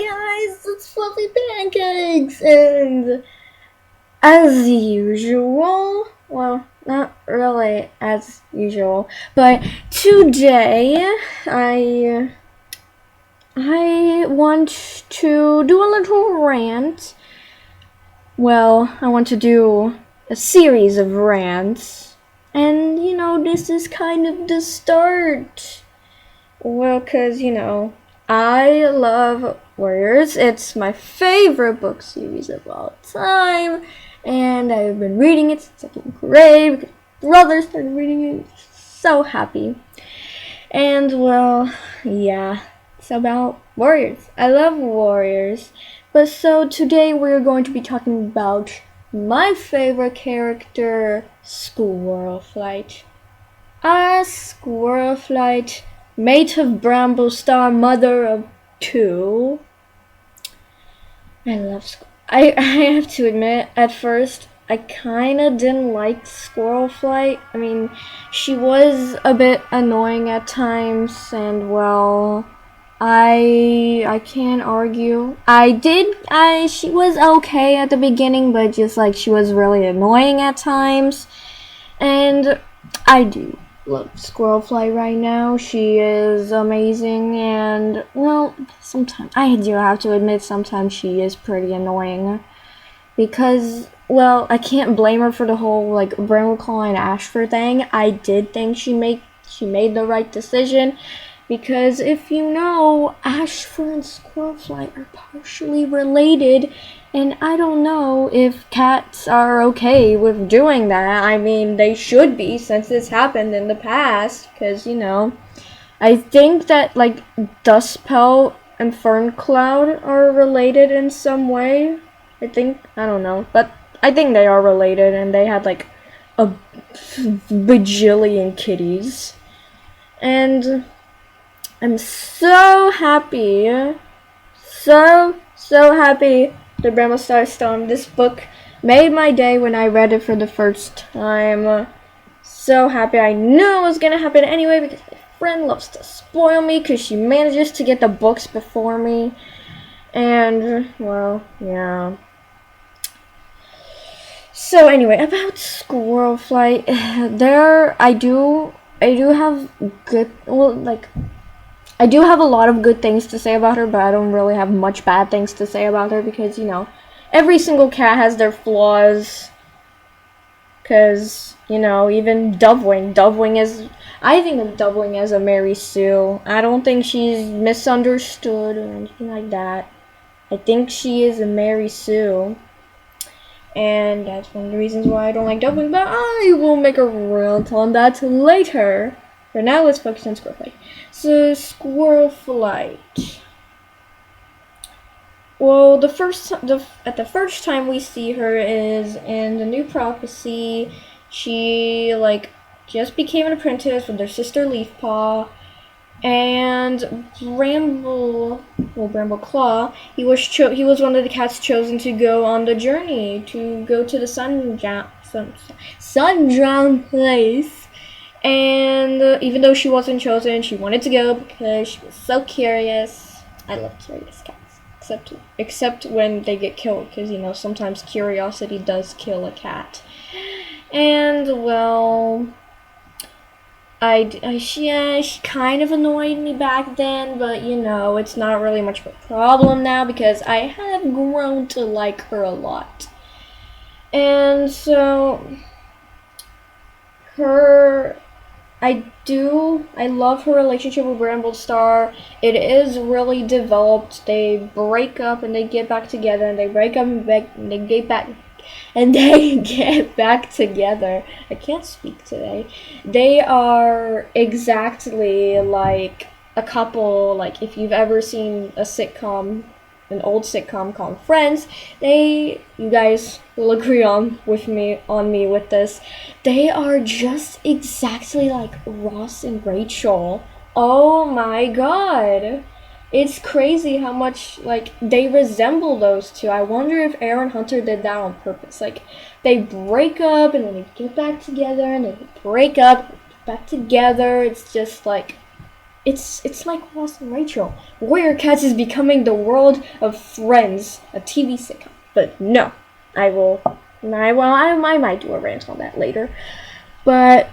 guys, it's Fluffy Pancakes, and as usual, well, not really as usual, but today I want to do a little rant. Well, I want to do a series of rants, and this is kind of the start. Well, 'cause I love Warriors. It's my favorite book series of all time, and I've been reading it since second grade because my brother started reading it. So happy. And well, yeah, it's about Warriors. I love Warriors. But so today we're going to be talking about my favorite character, Squirrelflight. Squirrelflight, mate of Bramblestar, mother of two. I have to admit, at first, I kinda didn't like Squirrelflight. I mean, she was a bit annoying at times, and well, I can't argue. She was okay at the beginning, but just like she was really annoying at times. And I do love Squirrelflight right now. She is amazing, and well, sometimes I do have to admit sometimes she is pretty annoying because well, I can't blame her for the whole like Brambleclaw and Ashfur thing. I did think she made the right decision because if you know, Ashfur and Squirrelflight are partially related. And I don't know if cats are okay with doing that. I mean, they should be since this happened in the past. Because, I think that, like, Dustpelt and Ferncloud are related in some way. I don't know. But I think they are related and they had, like, a bajillion kitties. And I'm so happy. So happy the Bramblestar Storm. This book made my day when I read it for the first time. So happy. I knew it was gonna happen anyway because my friend loves to spoil me because she manages to get the books before me. And, well, yeah. So anyway, about Squirrelflight, I do have a lot of good things to say about her, but I don't really have much bad things to say about her because, every single cat has their flaws. Because, even I think of Dovewing as a Mary Sue. I don't think she's misunderstood or anything like that. I think she is a Mary Sue. And that's one of the reasons why I don't like Dovewing, but I will make a rant on that later. For now, let's focus on Squirrelflight. So, Squirrelflight. Well, the first time we see her is in the New Prophecy. She, just became an apprentice with her sister Leafpaw. And Brambleclaw, he was one of the cats chosen to go on the journey, to go to the Sundrown place. And even though she wasn't chosen, she wanted to go because she was so curious. I love curious cats, except when they get killed, because sometimes curiosity does kill a cat. And well, she kind of annoyed me back then, but it's not really much of a problem now because I have grown to like her a lot. And so I love her relationship with Bramblestar. It is really developed. They break up and they get back together, and they break up and they get back together. I can't speak today. They are exactly like a couple, like if you've ever seen an old sitcom called Friends, you guys will agree on me with this. They are just exactly like Ross and Rachel. Oh my god. It's crazy how much they resemble those two. I wonder if Aaron Hunter did that on purpose. They break up and then they get back together and then they break up, back together. It's just It's like Ross and Rachel. Warrior Cats is becoming the world of Friends, a TV sitcom. But no, I might do a rant on that later. But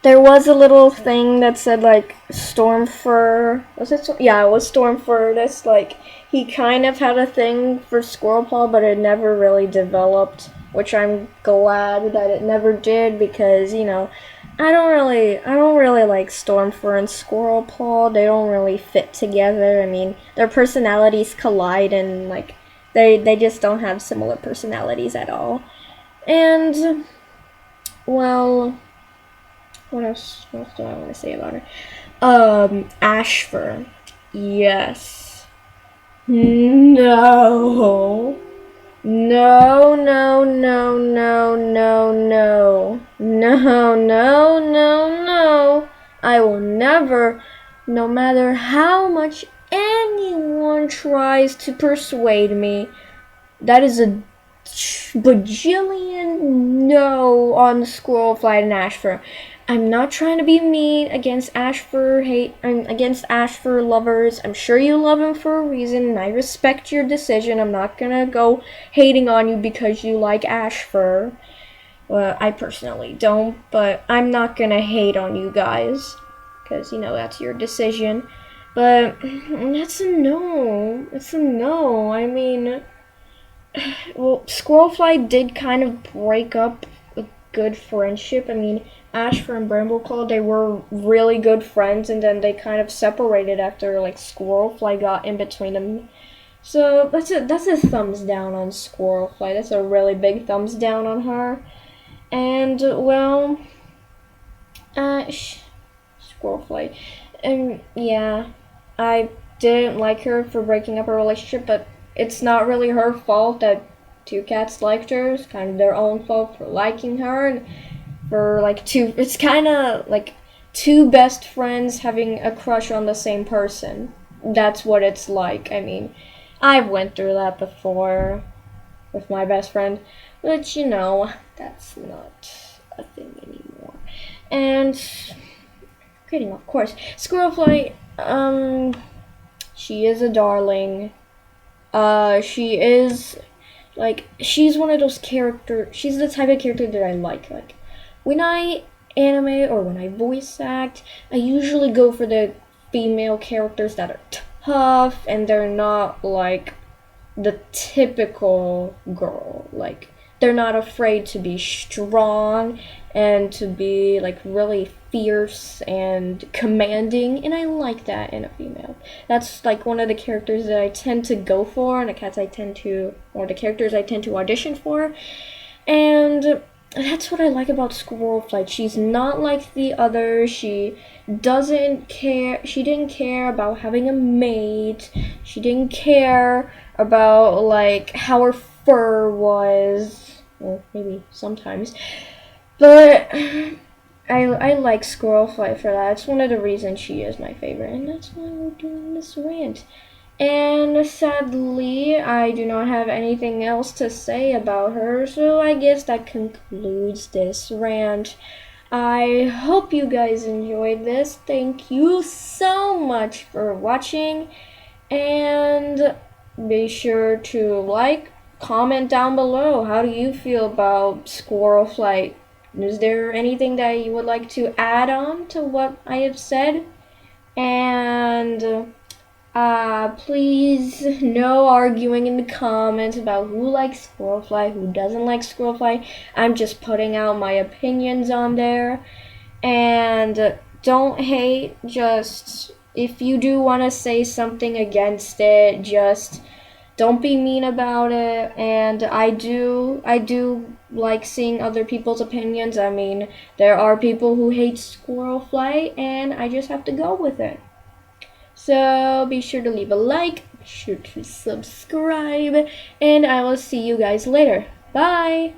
there was a little thing that said like Stormfur. Was it? Yeah, it was Stormfur. That's like he kind of had a thing for Squirrel Paw, but it never really developed. Which I'm glad that it never did because I don't really like Stormfur and Squirrel Paw. They don't really fit together. I mean, their personalities collide and like they just don't have similar personalities at all. And well, what else do I want to say about her? Ashfur. Yes. No. No, no, no, no, no, no. No, no, no, no. I will never, no matter how much anyone tries to persuade me, that is a bajillion no on Squirrelflight and Ashfur. I'm not trying to be mean against Ashfur against Ashfur lovers. I'm sure you love him for a reason, and I respect your decision. I'm not gonna go hating on you because you like Ashfur. Well, I personally don't, but I'm not gonna hate on you guys because that's your decision. But that's a no. It's a no. I mean, well, Squirrelflight did kind of break up a good friendship. I mean, Ashfur and Brambleclaw, they were really good friends, and then they kind of separated after like Squirrelflight got in between them. So that's a thumbs down on Squirrelflight. That's a really big thumbs down on her. And well, Squirrelflight, and yeah, I didn't like her for breaking up her relationship, but it's not really her fault that two cats liked her. It's kind of their own fault for liking her, and for like it's kind of like two best friends having a crush on the same person. That's what it's like. I mean, I've went through that before with my best friend, but that's not a thing anymore. And kidding, of course. Squirrelflight, she is a darling. She is she's one of those characters. She's the type of character that I like. Like when I anime or when I voice act, I usually go for the female characters that are tough and they're not like the typical girl. Like they're not afraid to be strong and to be like really fierce and commanding, and I like that in a female. That's like one of the characters that I tend to go for, and the characters I tend to audition for. And that's what I like about Squirrelflight. She's not like the others. She didn't care about having a mate. She didn't care about like how her fur was. Well, maybe sometimes. But I like Squirrelflight for that. It's one of the reasons she is my favorite, and that's why we're doing this rant. And sadly, I do not have anything else to say about her, so I guess that concludes this rant. I hope you guys enjoyed this. Thank you so much for watching, and be sure to comment down below. How do you feel about Squirrelflight? Is there anything that you would like to add on to what I have said? And please, no arguing in the comments about who likes Squirrelflight, who doesn't like Squirrelflight. I'm just putting out my opinions on there. And don't hate, just if you do want to say something against it, just don't be mean about it. And I do like seeing other people's opinions. I mean, there are people who hate Squirrelflight, and I just have to go with it. So be sure to leave a like, be sure to subscribe, and I will see you guys later. Bye!